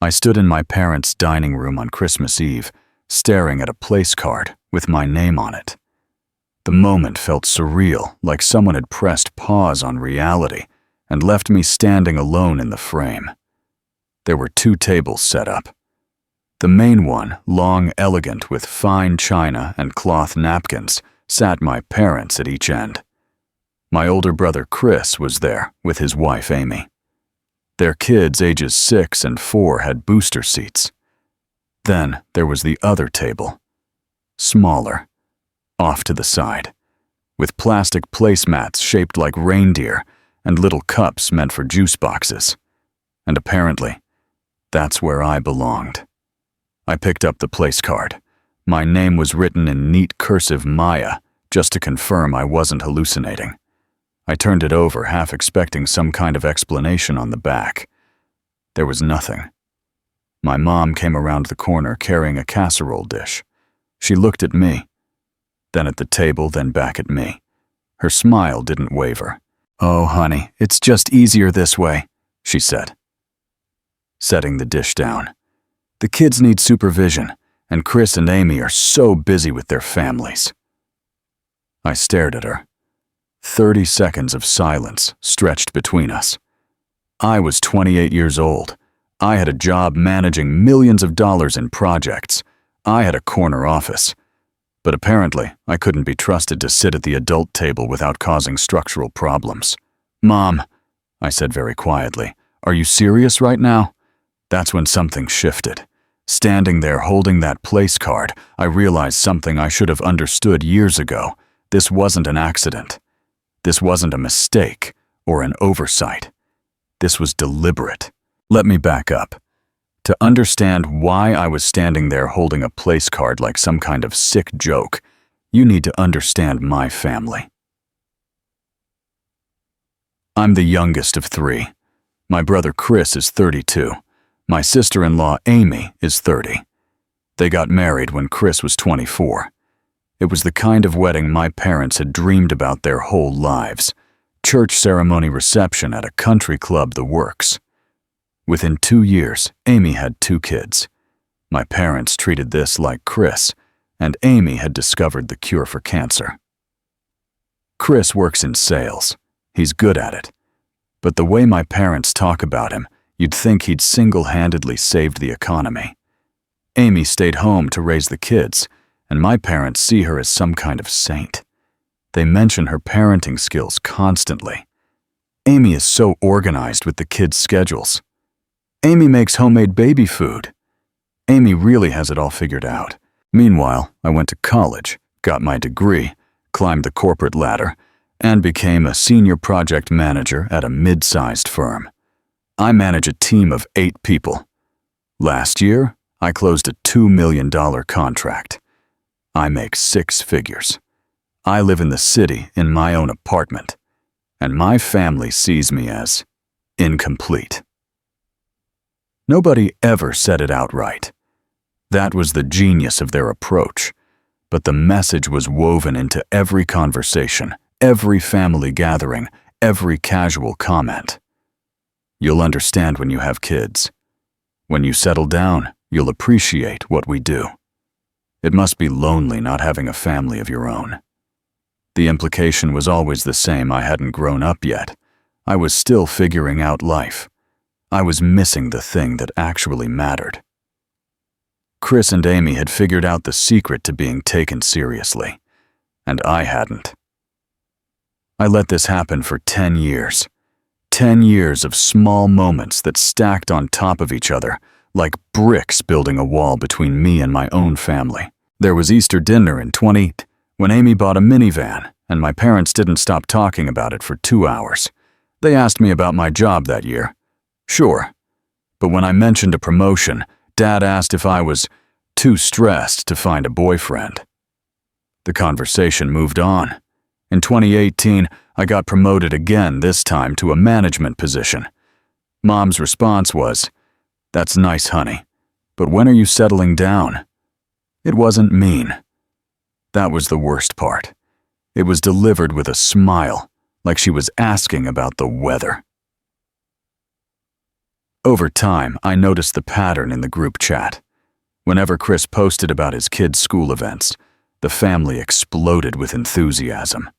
I stood in my parents' dining room on Christmas Eve, staring at a place card with my name on it. The moment felt surreal, like someone had pressed pause on reality and left me standing alone in the frame. There were 2 tables set up. The main one, long, elegant, with fine china and cloth napkins, sat my parents at each end. My older brother Chris was there with his wife Amy. Their kids, ages 6 and 4, had booster seats. Then there was the other table, smaller, off to the side, with plastic placemats shaped like reindeer and little cups meant for juice boxes. And apparently, that's where I belonged. I picked up the place card. My name was written in neat cursive Maya, just to confirm I wasn't hallucinating. I turned it over, half expecting some kind of explanation on the back. There was nothing. My mom came around the corner carrying a casserole dish. She looked at me, then at the table, then back at me. Her smile didn't waver. "Oh, honey, it's just easier this way," she said, setting the dish down. "The kids need supervision, and Chris and Amy are so busy with their families." I stared at her. 30 seconds of silence stretched between us. I was 28 years old. I had a job managing millions of dollars in projects. I had a corner office. But apparently, I couldn't be trusted to sit at the adult table without causing structural problems. "Mom," I said very quietly, "are you serious right now?" That's when something shifted. Standing there holding that place card, I realized something I should have understood years ago. This wasn't an accident. This wasn't a mistake or an oversight. This was deliberate. Let me back up. To understand why I was standing there holding a place card like some kind of sick joke, you need to understand my family. I'm the youngest of 3. My brother Chris is 32. My sister-in-law Amy is 30. They got married when Chris was 24. It was the kind of wedding my parents had dreamed about their whole lives. Church ceremony, reception at a country club, the works. Within 2 years, Amy had 2 kids. My parents treated this like Chris, and Amy had discovered the cure for cancer. Chris works in sales. He's good at it. But the way my parents talk about him, you'd think he'd single-handedly saved the economy. Amy stayed home to raise the kids, and my parents see her as some kind of saint. They mention her parenting skills constantly. Amy is so organized with the kids' schedules. Amy makes homemade baby food. Amy really has it all figured out. Meanwhile, I went to college, got my degree, climbed the corporate ladder, and became a senior project manager at a mid-sized firm. I manage a team of 8 people. Last year, I closed a $2 million contract. I make 6 figures. I live in the city in my own apartment, and my family sees me as incomplete. Nobody ever said it outright. That was the genius of their approach, but the message was woven into every conversation, every family gathering, every casual comment. You'll understand when you have kids. When you settle down, you'll appreciate what we do. It must be lonely not having a family of your own. The implication was always the same. I hadn't grown up yet. I was still figuring out life. I was missing the thing that actually mattered. Chris and Amy had figured out the secret to being taken seriously, and I hadn't. I let this happen for 10 years. 10 years of small moments that stacked on top of each other, like bricks building a wall between me and my own family. There was Easter dinner in 20 when Amy bought a minivan, and my parents didn't stop talking about it for 2 hours. They asked me about my job that year. Sure. But when I mentioned a promotion, Dad asked if I was too stressed to find a boyfriend. The conversation moved on. In 2018, I got promoted again, this time to a management position. Mom's response was, "That's nice, honey, but when are you settling down?" It wasn't mean. That was the worst part. It was delivered with a smile, like she was asking about the weather. Over time, I noticed the pattern in the group chat. Whenever Chris posted about his kids' school events, the family exploded with enthusiasm.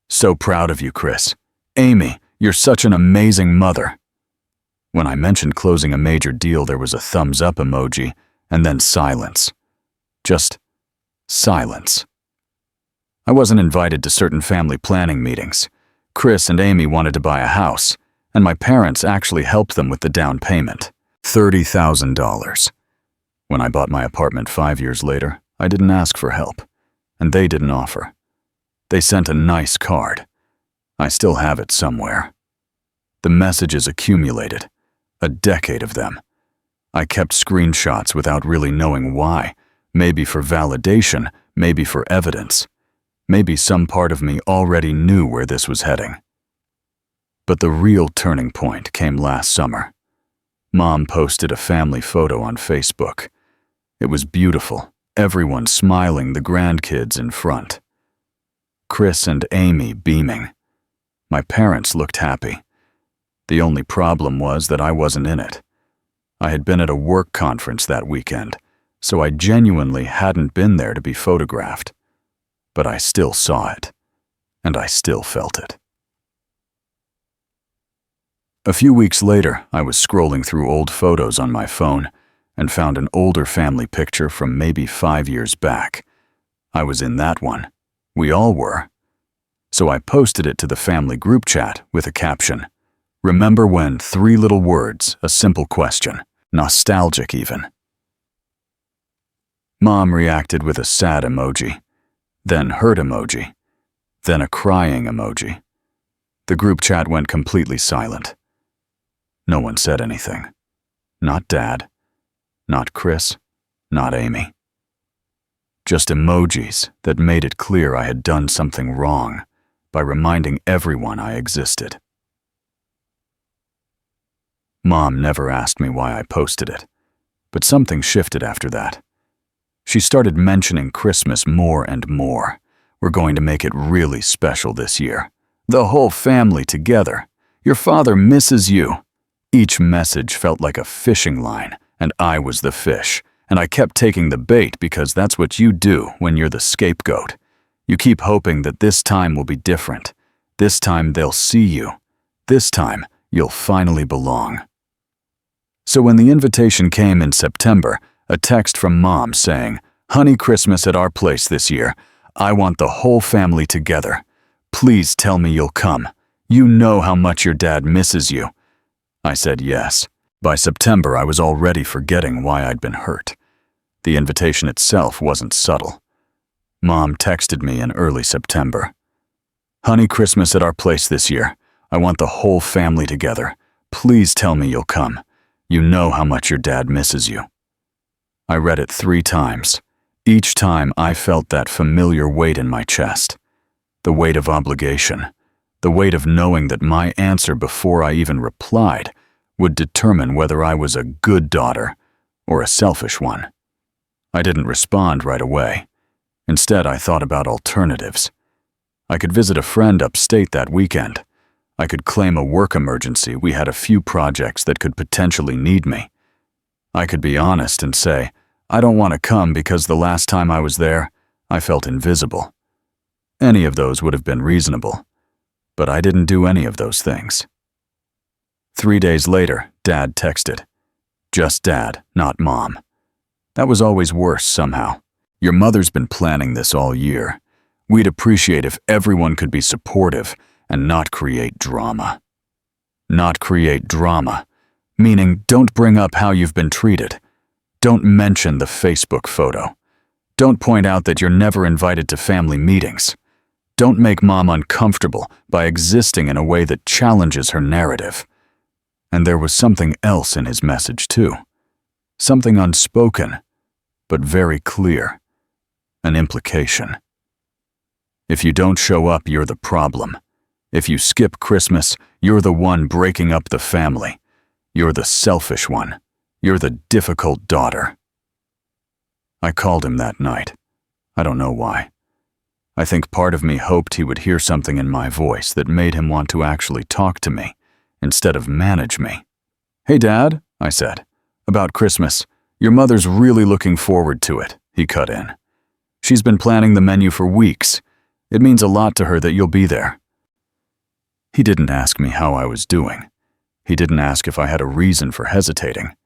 "So proud of you, Chris. Amy, you're such an amazing mother." When I mentioned closing a major deal, there was a thumbs up emoji, and then silence. Just silence. I wasn't invited to certain family planning meetings. Chris and Amy wanted to buy a house, and my parents actually helped them with the down payment, $30,000. When I bought my apartment 5 years later, I didn't ask for help, and they didn't offer. They sent a nice card. I still have it somewhere. The messages accumulated, a decade of them. I kept screenshots without really knowing why, maybe for validation, maybe for evidence. Maybe some part of me already knew where this was heading. But the real turning point came last summer. Mom posted a family photo on Facebook. It was beautiful, everyone smiling, the grandkids in front. Chris and Amy beaming. My parents looked happy. The only problem was that I wasn't in it. I had been at a work conference that weekend, so I genuinely hadn't been there to be photographed. But I still saw it, and I still felt it. A few weeks later, I was scrolling through old photos on my phone and found an older family picture from maybe 5 years back. I was in that one. We all were. So I posted it to the family group chat with a caption. Remember when? 3 little words, a simple question, nostalgic even. Mom reacted with a sad emoji, then hurt emoji, then a crying emoji. The group chat went completely silent. No one said anything. Not Dad, not Chris, not Amy. Just emojis that made it clear I had done something wrong by reminding everyone I existed. Mom never asked me why I posted it, but something shifted after that. She started mentioning Christmas more and more. We're going to make it really special this year. The whole family together. Your father misses you. Each message felt like a fishing line, and I was the fish, and I kept taking the bait because that's what you do when you're the scapegoat. You keep hoping that this time will be different. This time they'll see you. This time you'll finally belong. So when the invitation came in September, a text from Mom saying, "Honey, Christmas at our place this year. I want the whole family together. Please tell me you'll come. You know how much your dad misses you." I said yes. By September, I was already forgetting why I'd been hurt. The invitation itself wasn't subtle. Mom texted me in early September. "Honey, Christmas at our place this year. I want the whole family together. Please tell me you'll come. You know how much your dad misses you." I read it 3 times. Each time I felt that familiar weight in my chest. The weight of obligation. The weight of knowing that my answer before I even replied would determine whether I was a good daughter or a selfish one. I didn't respond right away. Instead, I thought about alternatives. I could visit a friend upstate that weekend. I could claim a work emergency. We had a few projects that could potentially need me. I could be honest and say, I don't want to come because the last time I was there, I felt invisible. Any of those would have been reasonable. But I didn't do any of those things. 3 days later, Dad texted. Just Dad, not Mom. That was always worse somehow. Your mother's been planning this all year. We'd appreciate if everyone could be supportive and not create drama. Not create drama, meaning don't bring up how you've been treated. Don't mention the Facebook photo. Don't point out that you're never invited to family meetings. Don't make Mom uncomfortable by existing in a way that challenges her narrative. And there was something else in his message too. Something unspoken, but very clear. An implication. If you don't show up, you're the problem. If you skip Christmas, you're the one breaking up the family. You're the selfish one. You're the difficult daughter. I called him that night. I don't know why. I think part of me hoped he would hear something in my voice that made him want to actually talk to me, instead of manage me. "Hey, Dad," I said. "About Christmas. Your mother's really looking forward to it," he cut in. "She's been planning the menu for weeks. It means a lot to her that you'll be there." He didn't ask me how I was doing. He didn't ask if I had a reason for hesitating.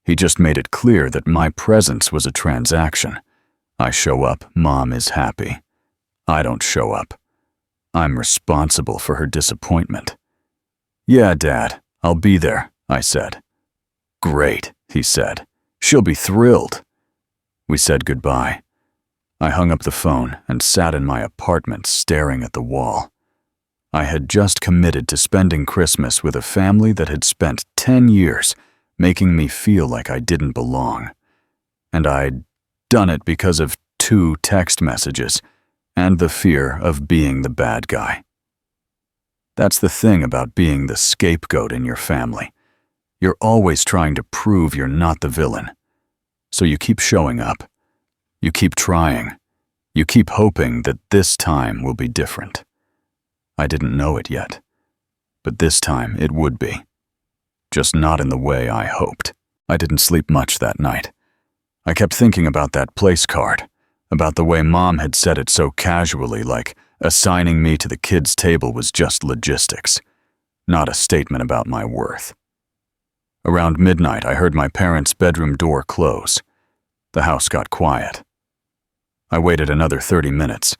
He just made it clear that my presence was a transaction. I show up, Mom is happy. I don't show up. I'm responsible for her disappointment. "Yeah, Dad, I'll be there," I said. "Great," he said. "She'll be thrilled." We said goodbye. I hung up the phone and sat in my apartment staring at the wall. I had just committed to spending Christmas with a family that had spent 10 years making me feel like I didn't belong. And I'd done it because of 2 text messages and the fear of being the bad guy. That's the thing about being the scapegoat in your family. You're always trying to prove you're not the villain. So you keep showing up. You keep trying. You keep hoping that this time will be different. I didn't know it yet, but this time it would be. Just not in the way I hoped. I didn't sleep much that night. I kept thinking about that place card, about the way Mom had said it so casually, like assigning me to the kids' table was just logistics, not a statement about my worth. Around midnight, I heard my parents' bedroom door close. The house got quiet. I waited another 30 minutes.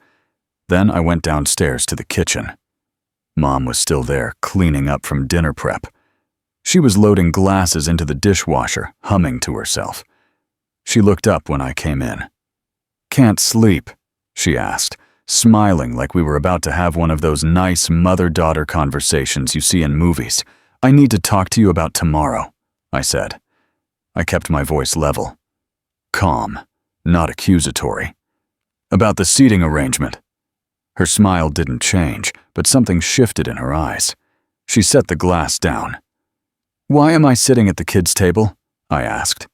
Then I went downstairs to the kitchen. Mom was still there, cleaning up from dinner prep. She was loading glasses into the dishwasher, humming to herself. She looked up when I came in. "Can't sleep?" she asked, smiling like we were about to have one of those nice mother-daughter conversations you see in movies. "I need to talk to you about tomorrow," I said. I kept my voice level. Calm, not accusatory. "About the seating arrangement." Her smile didn't change, but something shifted in her eyes. She set the glass down. "Why am I sitting at the kids' table?" I asked.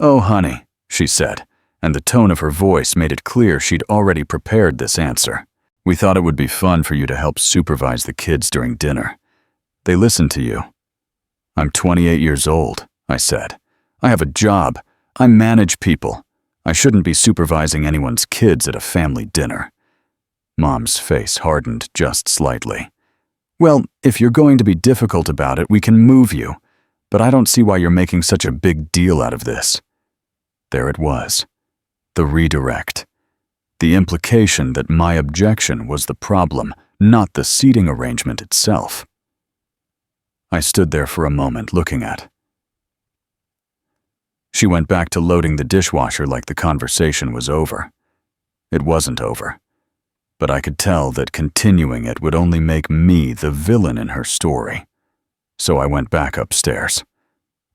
"Oh, honey," she said, and the tone of her voice made it clear she'd already prepared this answer. "We thought it would be fun for you to help supervise the kids during dinner. They listen to you." "I'm 28 years old," I said. "I have a job. I manage people. I shouldn't be supervising anyone's kids at a family dinner." Mom's face hardened just slightly. "Well, if you're going to be difficult about it, we can move you. But I don't see why you're making such a big deal out of this." There it was. The redirect. The implication that my objection was the problem, not the seating arrangement itself. I stood there for a moment looking at. She went back to loading the dishwasher like the conversation was over. It wasn't over. But I could tell that continuing it would only make me the villain in her story. So I went back upstairs.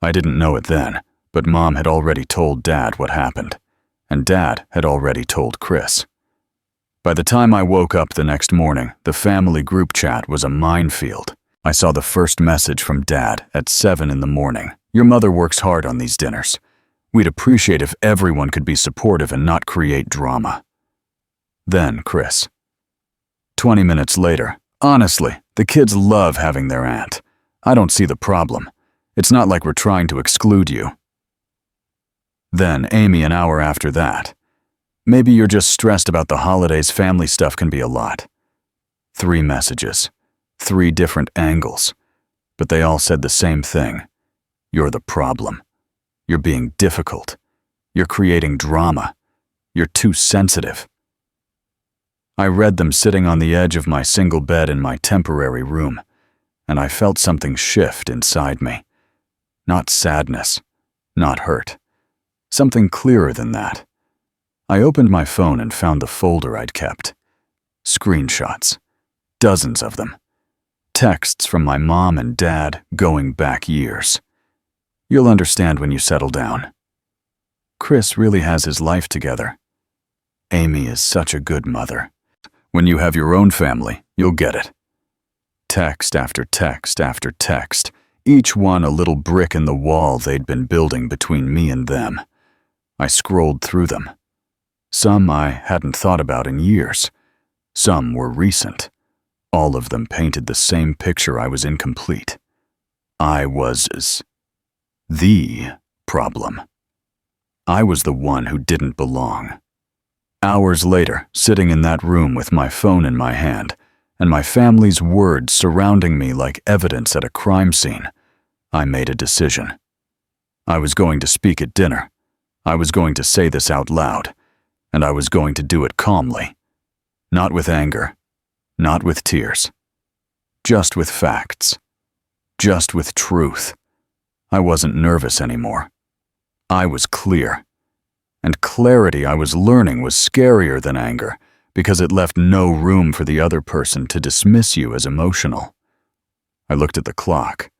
I didn't know it then, but Mom had already told Dad what happened, and Dad had already told Chris. By the time I woke up the next morning, the family group chat was a minefield. I saw the first message from Dad at 7 in the morning. "Your mother works hard on these dinners. We'd appreciate if everyone could be supportive and not create drama." Then Chris. 20 minutes later, "Honestly, the kids love having their aunt. I don't see the problem. It's not like we're trying to exclude you." Then Amy an hour after that. "Maybe you're just stressed about the holidays. Family stuff can be a lot." 3 messages, 3 different angles, but they all said the same thing. "You're the problem. You're being difficult. You're creating drama. You're too sensitive." I read them sitting on the edge of my single bed in my temporary room, and I felt something shift inside me. Not sadness, not hurt. Something clearer than that. I opened my phone and found the folder I'd kept. Screenshots. Dozens of them. Texts from my mom and dad going back years. You'll understand when you settle down. Chris really has his life together. Amy is such a good mother. When you have your own family, you'll get it. Text after text after text, each one a little brick in the wall they'd been building between me and them. I scrolled through them. Some I hadn't thought about in years. Some were recent. All of them painted the same picture I was incomplete. I was the problem. I was the one who didn't belong. Hours later, sitting in that room with my phone in my hand, and my family's words surrounding me like evidence at a crime scene, I made a decision. I was going to speak at dinner. I was going to say this out loud, and I was going to do it calmly. Not with anger, not with tears. Just with facts. Just with truth. I wasn't nervous anymore. I was clear. And clarity I was learning was scarier than anger because it left no room for the other person to dismiss you as emotional. I looked at the clock.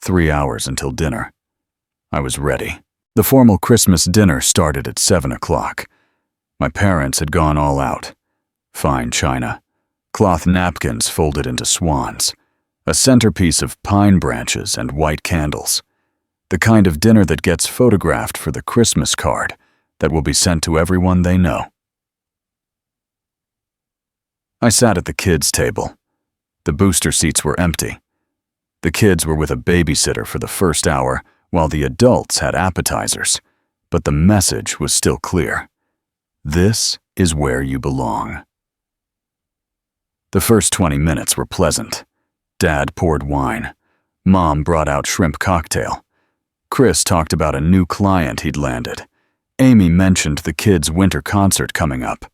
3 hours until dinner. I was ready. The formal Christmas dinner started at 7 o'clock. My parents had gone all out. Fine china, cloth napkins folded into swans, a centerpiece of pine branches and white candles. The kind of dinner that gets photographed for the Christmas card that will be sent to everyone they know. I sat at the kids' table. The booster seats were empty. The kids were with a babysitter for the first hour, while the adults had appetizers, but the message was still clear. This is where you belong. The first 20 minutes were pleasant. Dad poured wine. Mom brought out shrimp cocktail. Chris talked about a new client he'd landed. Amy mentioned the kids' winter concert coming up.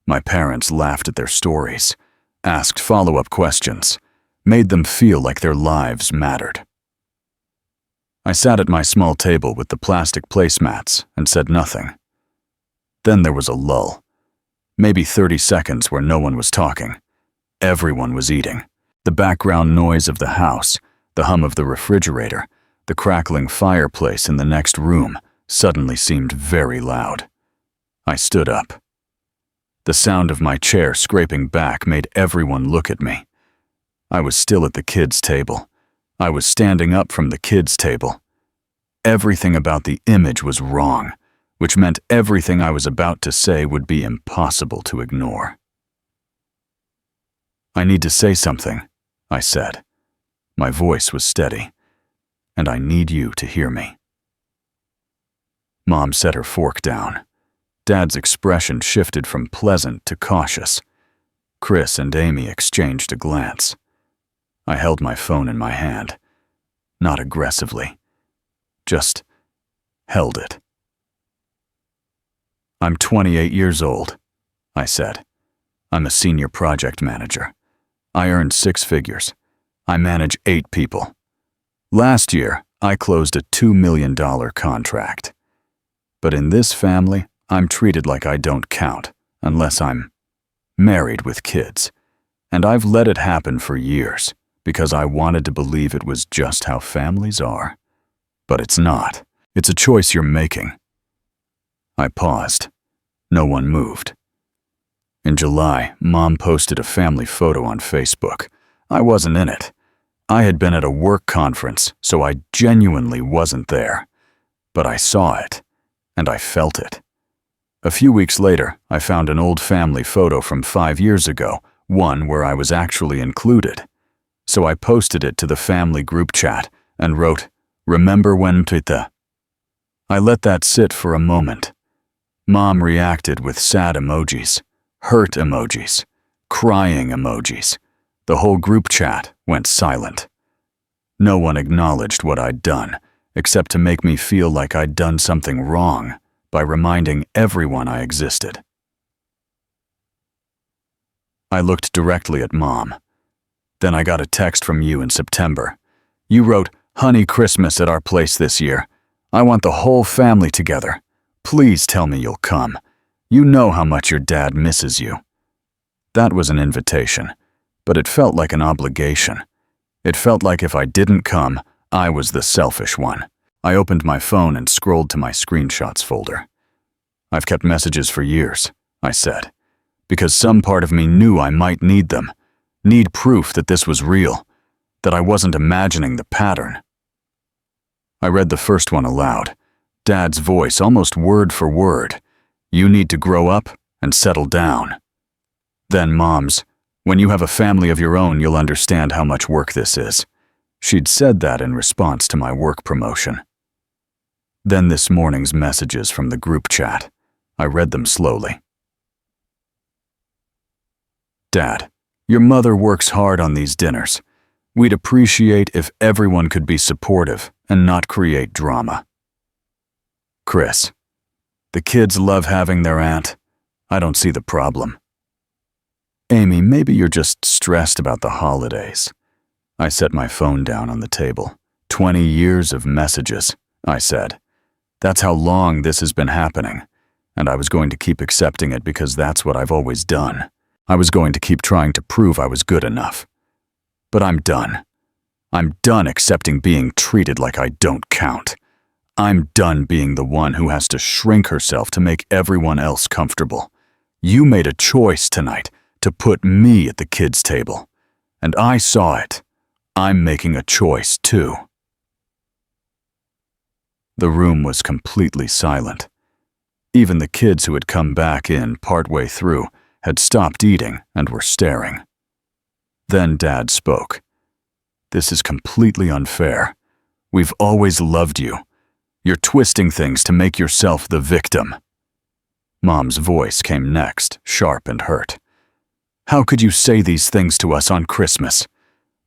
My parents laughed at their stories, asked follow-up questions, made them feel like their lives mattered. I sat at my small table with the plastic placemats and said nothing. Then there was a lull. Maybe 30 seconds where no one was talking. Everyone was eating. The background noise of the house, the hum of the refrigerator, the crackling fireplace in the next room suddenly seemed very loud. I stood up. The sound of my chair scraping back made everyone look at me. I was still at the kids' table. I was standing up from the kids' table. Everything about the image was wrong, which meant everything I was about to say would be impossible to ignore. I need to say something, I said. My voice was steady, and I need you to hear me. Mom set her fork down. Dad's expression shifted from pleasant to cautious. Chris and Amy exchanged a glance. I held my phone in my hand. Not aggressively. Just held it. I'm 28 years old, I said. I'm a senior project manager. I earn 6 figures. I manage 8 people. Last year, I closed a $2 million contract. But in this family, I'm treated like I don't count unless I'm married with kids. And I've let it happen for years because I wanted to believe it was just how families are. But it's not. It's a choice you're making. I paused. No one moved. In July, Mom posted a family photo on Facebook. I wasn't in it. I had been at a work conference, so I genuinely wasn't there. But I saw it, and I felt it. A few weeks later, I found an old family photo from 5 years ago, one where I was actually included. So I posted it to the family group chat and wrote, "Remember when Tita?" I let that sit for a moment. Mom reacted with sad emojis, hurt emojis, crying emojis. The whole group chat went silent. No one acknowledged what I'd done, except to make me feel like I'd done something wrong by reminding everyone I existed. I looked directly at Mom. Then I got a text from you in September. You wrote, "Honey, Christmas at our place this year. I want the whole family together. Please tell me you'll come. You know how much your dad misses you." That was an invitation, but it felt like an obligation. It felt like if I didn't come, I was the selfish one. I opened my phone and scrolled to my screenshots folder. "I've kept messages for years," I said, because some part of me knew I might need them, need proof that this was real, that I wasn't imagining the pattern. I read the first one aloud, Dad's voice almost word for word. "You need to grow up and settle down." Then Mom's, "When you have a family of your own, you'll understand how much work this is. She'd said that in response to my work promotion. Then this morning's messages from the group chat. I read them slowly. Dad, your mother works hard on these dinners. We'd appreciate if everyone could be supportive and not create drama. Chris, the kids love having their aunt. I don't see the problem. Amy, maybe you're just stressed about the holidays. I set my phone down on the table. 20 years of messages, I said. That's how long this has been happening, and I was going to keep accepting it because that's what I've always done. I was going to keep trying to prove I was good enough. But I'm done. I'm done accepting being treated like I don't count. I'm done being the one who has to shrink herself to make everyone else comfortable. You made a choice tonight to put me at the kids' table, and I saw it. I'm making a choice too. The room was completely silent. Even the kids who had come back in partway through had stopped eating and were staring. Then Dad spoke. This is completely unfair. We've always loved you. You're twisting things to make yourself the victim. Mom's voice came next, sharp and hurt. How could you say these things to us on Christmas?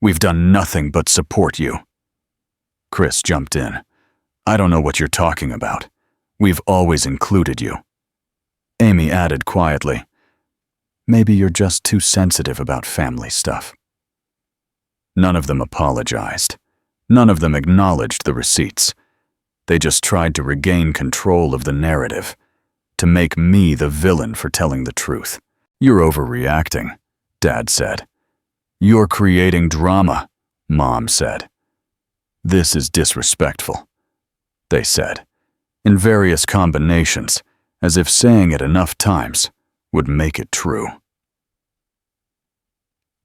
We've done nothing but support you. Chris jumped in. I don't know what you're talking about. We've always included you. Amy added quietly, maybe you're just too sensitive about family stuff. None of them apologized. None of them acknowledged the receipts. They just tried to regain control of the narrative, to make me the villain for telling the truth. You're overreacting, Dad said. You're creating drama, Mom said. This is disrespectful, they said, in various combinations, as if saying it enough times would make it true.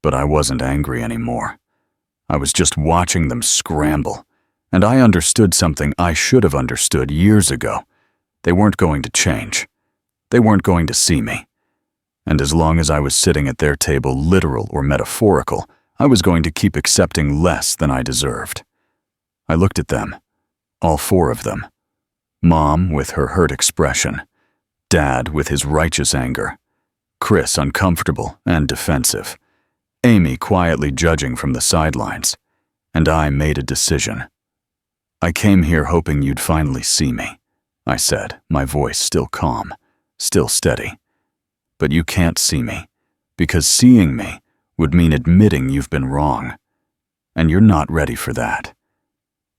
But I wasn't angry anymore. I was just watching them scramble, and I understood something I should have understood years ago. They weren't going to change. They weren't going to see me. And as long as I was sitting at their table, literal or metaphorical, I was going to keep accepting less than I deserved. I looked at them, all four of them. Mom with her hurt expression, Dad with his righteous anger, Chris uncomfortable and defensive, Amy quietly judging from the sidelines, and I made a decision. I came here hoping you'd finally see me, I said, my voice still calm, still steady. But you can't see me, because seeing me would mean admitting you've been wrong, and you're not ready for that.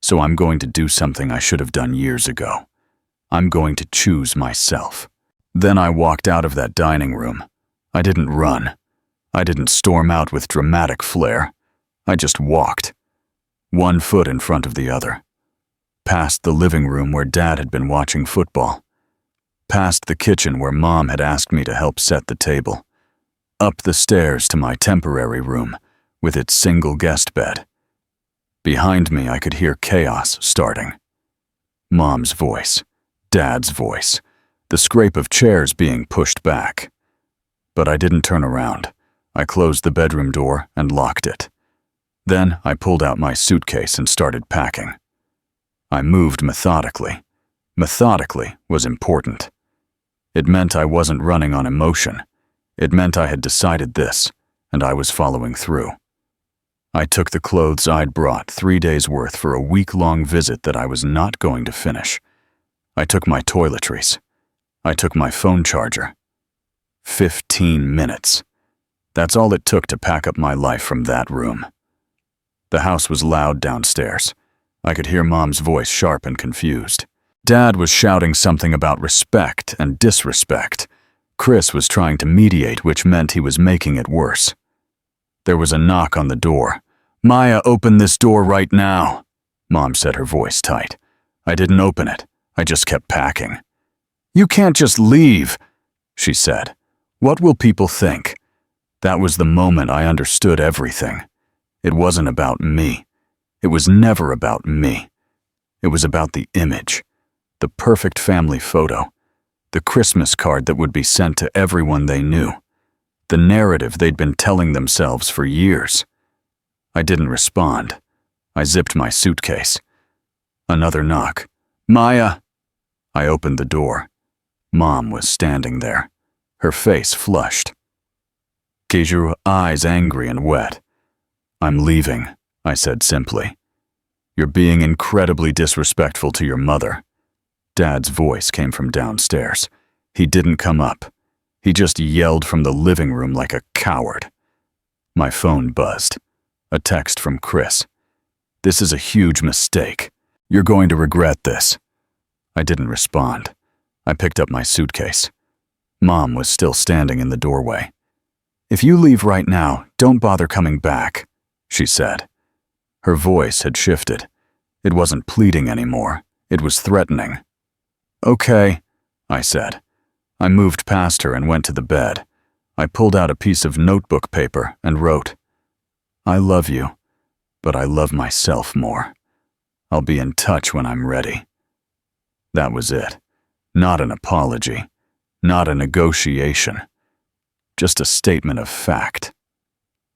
So I'm going to do something I should have done years ago. I'm going to choose myself. Then I walked out of that dining room. I didn't run. I didn't storm out with dramatic flair. I just walked, one foot in front of the other, past the living room where Dad had been watching football, past the kitchen where Mom had asked me to help set the table, up the stairs to my temporary room with its single guest bed. Behind me, I could hear chaos starting. Mom's voice, Dad's voice, the scrape of chairs being pushed back. But I didn't turn around. I closed the bedroom door and locked it. Then I pulled out my suitcase and started packing. I moved methodically. Methodically was important. It meant I wasn't running on emotion. It meant I had decided this, and I was following through. I took the clothes I'd brought 3 days' worth for a week-long visit that I was not going to finish. I took my toiletries. I took my phone charger. 15 minutes. That's all it took to pack up my life from that room. The house was loud downstairs. I could hear Mom's voice sharp and confused. Dad was shouting something about respect and disrespect. Chris was trying to mediate, which meant he was making it worse. There was a knock on the door. Maya, open this door right now, Mom said, her voice tight. I didn't open it. I just kept packing. You can't just leave, she said. What will people think? That was the moment I understood everything. It wasn't about me. It was never about me. It was about the image, the perfect family photo, the Christmas card that would be sent to everyone they knew, the narrative they'd been telling themselves for years. I didn't respond. I zipped my suitcase. Another knock. "Maya!" I opened the door. Mom was standing there, her face flushed. Keiju, eyes angry and wet. "I'm leaving," I said simply. "You're being incredibly disrespectful to your mother." Dad's voice came from downstairs. He didn't come up. He just yelled from the living room like a coward. My phone buzzed. A text from Chris. "This is a huge mistake. You're going to regret this." I didn't respond. I picked up my suitcase. Mom was still standing in the doorway. "If you leave right now, don't bother coming back," she said. Her voice had shifted. It wasn't pleading anymore. It was threatening. "Okay," I said. I moved past her and went to the bed. I pulled out a piece of notebook paper and wrote, "I love you, but I love myself more. I'll be in touch when I'm ready." That was it. Not an apology. Not a negotiation. Just a statement of fact.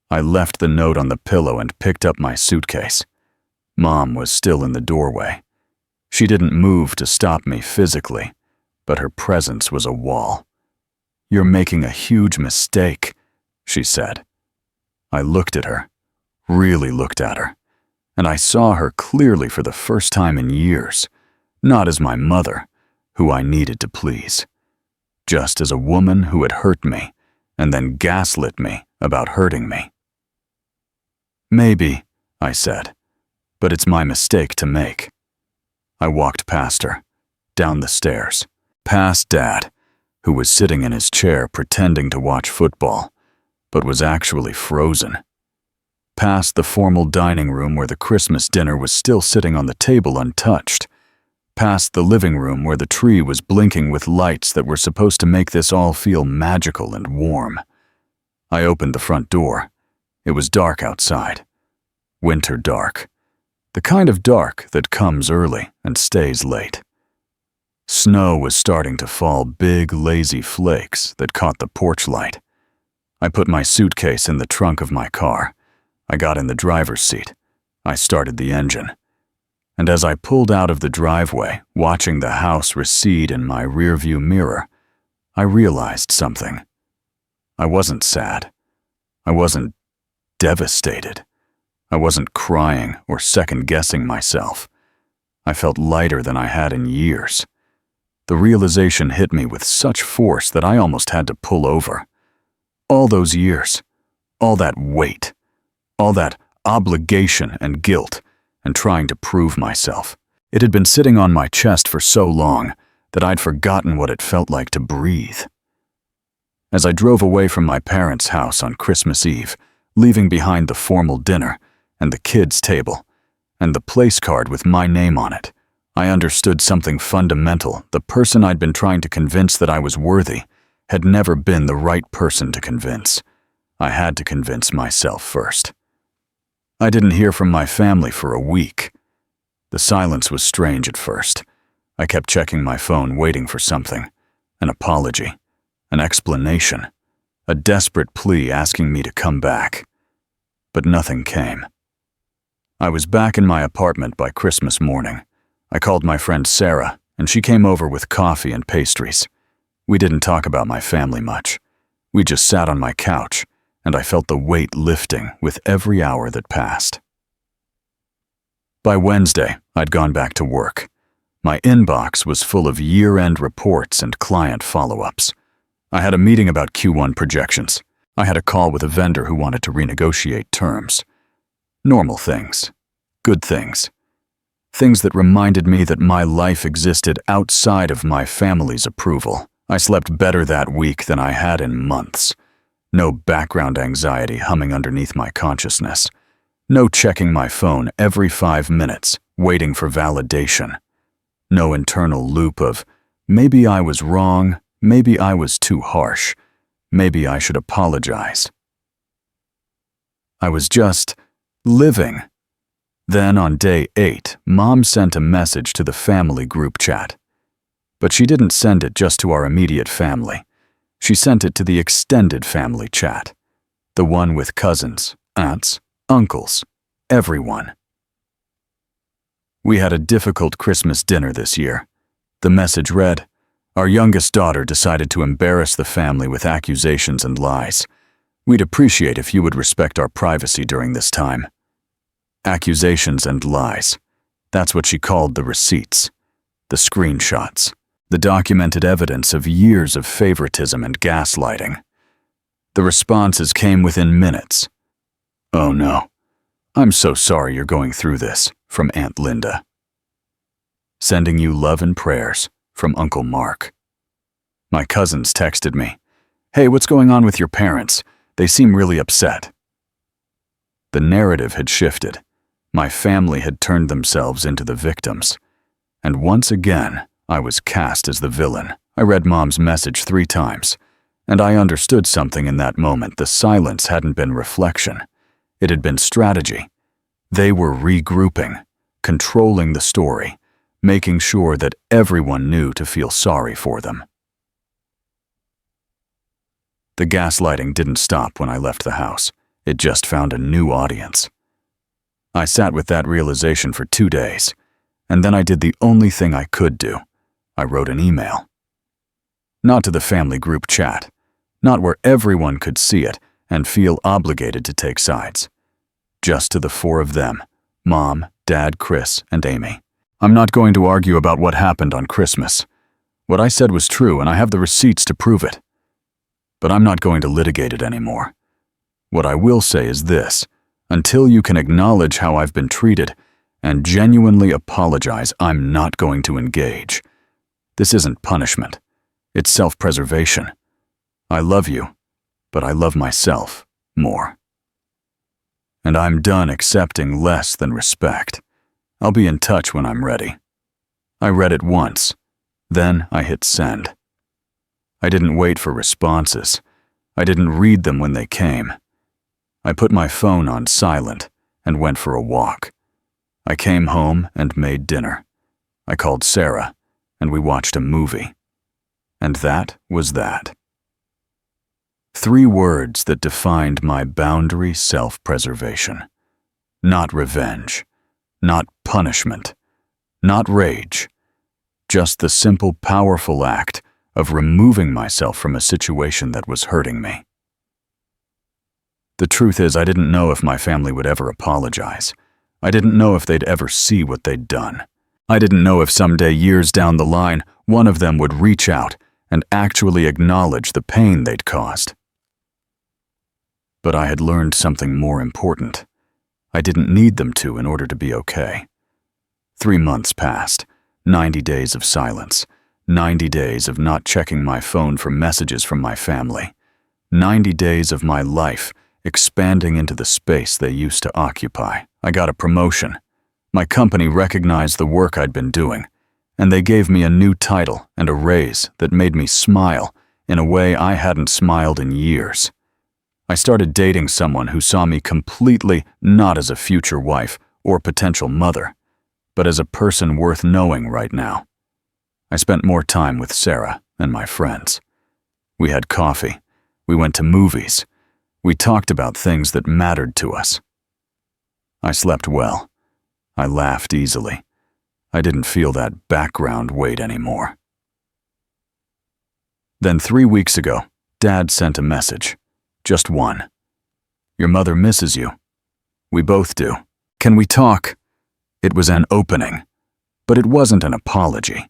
I left the note on the pillow and picked up my suitcase. Mom was still in the doorway. She didn't move to stop me physically, but her presence was a wall. "You're making a huge mistake," she said. I looked at her, really looked at her, and I saw her clearly for the first time in years, not as my mother, who I needed to please, just as a woman who had hurt me and then gaslit me about hurting me. "Maybe," I said, "but it's my mistake to make." I walked past her, down the stairs, past Dad, who was sitting in his chair pretending to watch football, but was actually frozen. Past the formal dining room where the Christmas dinner was still sitting on the table untouched. Past the living room where the tree was blinking with lights that were supposed to make this all feel magical and warm. I opened the front door. It was dark outside. Winter dark. The kind of dark that comes early and stays late. Snow was starting to fall, big, lazy flakes that caught the porch light. I put my suitcase in the trunk of my car. I got in the driver's seat. I started the engine. And as I pulled out of the driveway, watching the house recede in my rearview mirror, I realized something. I wasn't sad. I wasn't devastated. I wasn't crying or second-guessing myself. I felt lighter than I had in years. The realization hit me with such force that I almost had to pull over. All those years, all that weight, all that obligation and guilt, and trying to prove myself. It had been sitting on my chest for so long that I'd forgotten what it felt like to breathe. As I drove away from my parents' house on Christmas Eve, leaving behind the formal dinner and the kids' table and the place card with my name on it, I understood something fundamental. The person I'd been trying to convince that I was worthy had never been the right person to convince. I had to convince myself first. I didn't hear from my family for a week. The silence was strange at first. I kept checking my phone, waiting for something. An apology. An explanation. A desperate plea asking me to come back. But nothing came. I was back in my apartment by Christmas morning. I called my friend Sarah, and she came over with coffee and pastries. We didn't talk about my family much. We just sat on my couch, and I felt the weight lifting with every hour that passed. By Wednesday, I'd gone back to work. My inbox was full of year-end reports and client follow-ups. I had a meeting about Q1 projections. I had a call with a vendor who wanted to renegotiate terms. Normal things. Good things. Things that reminded me that my life existed outside of my family's approval. I slept better that week than I had in months. No background anxiety humming underneath my consciousness. No checking my phone every 5 minutes, waiting for validation. No internal loop of, maybe I was wrong, maybe I was too harsh, maybe I should apologize. I was just living. Then on day 8, Mom sent a message to the family group chat. But she didn't send it just to our immediate family. She sent it to the extended family chat. The one with cousins, aunts, uncles, everyone. We had a difficult Christmas dinner this year. The message read, "Our youngest daughter decided to embarrass the family with accusations and lies. We'd appreciate if you would respect our privacy during this time." Accusations and lies. That's what she called the receipts, the screenshots, the documented evidence of years of favoritism and gaslighting. The responses came within minutes. "Oh no, I'm so sorry you're going through this," from Aunt Linda. "Sending you love and prayers," from Uncle Mark. My cousins texted me, "Hey, what's going on with your parents? They seem really upset." The narrative had shifted. My family had turned themselves into the victims. And once again, I was cast as the villain. I read Mom's message 3 times, and I understood something in that moment. The silence hadn't been reflection. It had been strategy. They were regrouping, controlling the story, making sure that everyone knew to feel sorry for them. The gaslighting didn't stop when I left the house. It just found a new audience. I sat with that realization for 2 days, and then I did the only thing I could do. I wrote an email. Not to the family group chat, not where everyone could see it and feel obligated to take sides. Just to the 4 of them, Mom, Dad, Chris, and Amy. I'm not going to argue about what happened on Christmas. What I said was true, and I have the receipts to prove it. But I'm not going to litigate it anymore. What I will say is this: until you can acknowledge how I've been treated and genuinely apologize, I'm not going to engage. This isn't punishment. It's self-preservation. I love you, but I love myself more. And I'm done accepting less than respect. I'll be in touch when I'm ready. I read it once. Then I hit send. I didn't wait for responses. I didn't read them when they came. I put my phone on silent and went for a walk. I came home and made dinner. I called Sarah, and we watched a movie. And that was that. 3 words that defined my boundary self-preservation. Not revenge. Not punishment. Not rage. Just the simple, powerful act of removing myself from a situation that was hurting me. The truth is, I didn't know if my family would ever apologize. I didn't know if they'd ever see what they'd done. I didn't know if someday, years down the line, one of them would reach out and actually acknowledge the pain they'd caused. But I had learned something more important. I didn't need them to in order to be okay. 3 months passed, 90 days of silence, 90 days of not checking my phone for messages from my family, 90 days of my life expanding into the space they used to occupy. I got a promotion. My company recognized the work I'd been doing, and they gave me a new title and a raise that made me smile in a way I hadn't smiled in years. I started dating someone who saw me completely not as a future wife or potential mother, but as a person worth knowing right now. I spent more time with Sarah and my friends. We had coffee. We went to movies. We talked about things that mattered to us. I slept well. I laughed easily. I didn't feel that background weight anymore. Then 3 weeks ago, Dad sent a message. Just one. "Your mother misses you. We both do. Can we talk?" It was an opening, but it wasn't an apology.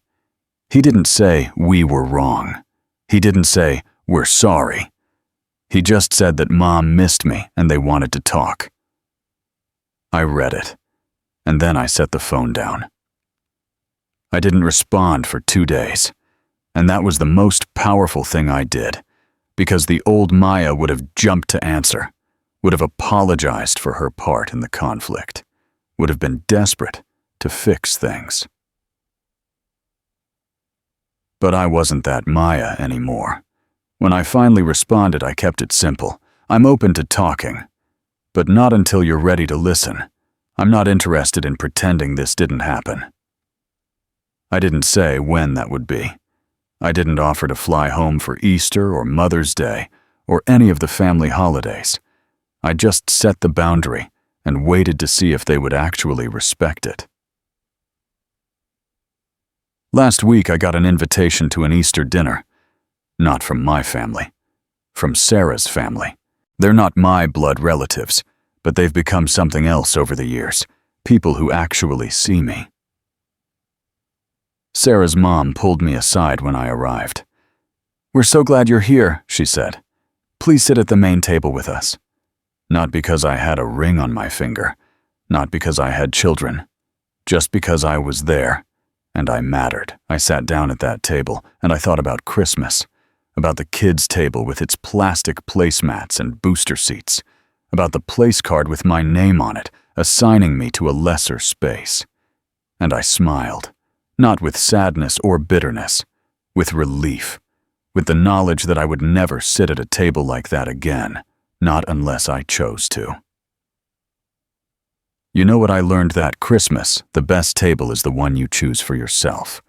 He didn't say we were wrong. He didn't say we're sorry. He just said that Mom missed me and they wanted to talk. I read it, and then I set the phone down. I didn't respond for 2 days, and that was the most powerful thing I did, because the old Maya would have jumped to answer, would have apologized for her part in the conflict, would have been desperate to fix things. But I wasn't that Maya anymore. When I finally responded, I kept it simple. I'm open to talking, but not until you're ready to listen. I'm not interested in pretending this didn't happen. I didn't say when that would be. I didn't offer to fly home for Easter or Mother's Day or any of the family holidays. I just set the boundary and waited to see if they would actually respect it. Last week I got an invitation to an Easter dinner. Not from my family. From Sarah's family. They're not my blood relatives, but they've become something else over the years. People who actually see me. Sarah's mom pulled me aside when I arrived. "We're so glad you're here," she said. "Please sit at the main table with us." Not because I had a ring on my finger. Not because I had children. Just because I was there. And I mattered. I sat down at that table, and I thought about Christmas. About the kids' table with its plastic placemats and booster seats. About the place card with my name on it, assigning me to a lesser space. And I smiled. Not with sadness or bitterness. With relief. With the knowledge that I would never sit at a table like that again. Not unless I chose to. You know what I learned that Christmas? The best table is the one you choose for yourself.